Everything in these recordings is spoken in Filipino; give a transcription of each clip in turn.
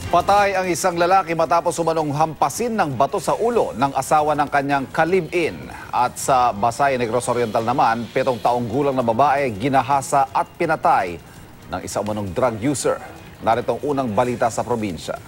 Patay ang isang lalaki matapos umanong hampasin ng bato sa ulo ng asawa ng kanyang ka-live-in. At sa Basay, Negros Oriental naman, 7 taong gulang na babae ginahasa at pinatay ng isa umanong drug user. Narito ang unang balita sa probinsya.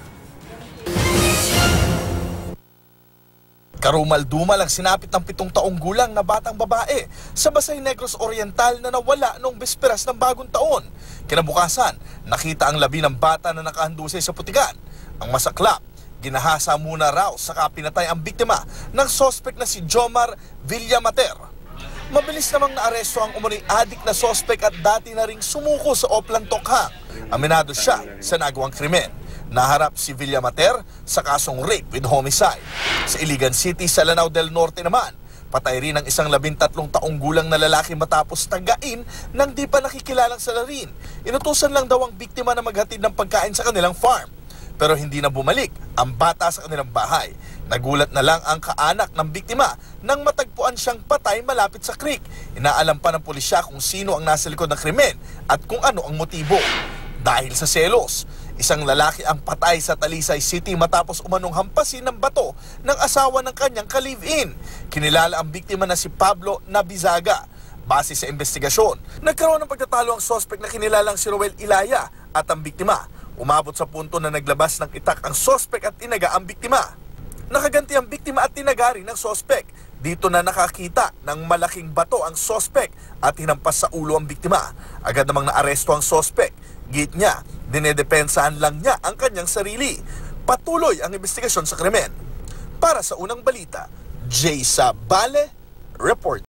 Karumal-dumal ang sinapit ng 7 taong gulang na batang babae sa Basay, Negros Oriental na nawala noong bisperas ng bagong taon. Kinabukasan, nakita ang labi ng bata na nakahandusay sa putikan. Ang masaklap, ginahasa muna raw saka pinatay ang biktima ng sospek na si Jomar Villamater. Mabilis namang naaresto ang umunoy adik na sospek at dati na ring sumuko sa Oplan Tokhang. Aminado siya sa nagawang krimen. Naharap si Villamater sa kasong rape with homicide. Sa Iligan City sa Lanao del Norte naman, patay rin ang isang 13 taong gulang na lalaki matapos tagain ng di pa nakikilalang salarin. Inutusan lang daw ang biktima na maghatid ng pagkain sa kanilang farm. Pero hindi na bumalik ang bata sa kanilang bahay. Nagulat na lang ang kaanak ng biktima nang matagpuan siyang patay malapit sa creek. Inaalam pa ng pulisya kung sino ang nasa likod ng krimen at kung ano ang motibo. Dahil sa selos, isang lalaki ang patay sa Talisay City matapos umanong hampasin ng bato ng asawa ng kanyang ka-live-in. Kinilala ang biktima na si Pablo Nabizaga. Base sa investigasyon, nagkaroon ng pagtatalo ang sospek na kinilalang si Roel Ilaya at ang biktima. Umabot sa punto na naglabas ng itak ang sospek at tinaga ang biktima. Nakaganti ang biktima at tinaga rin ng sospek. Dito na nakakita ng malaking bato ang sospek at hinampas sa ulo ang biktima. Agad namang naaresto ang sospek. Git niya, dinedepensahan lang niya ang kanyang sarili. Patuloy ang investigasyon sa krimen. Para sa unang balita, Jay Sabale, Report.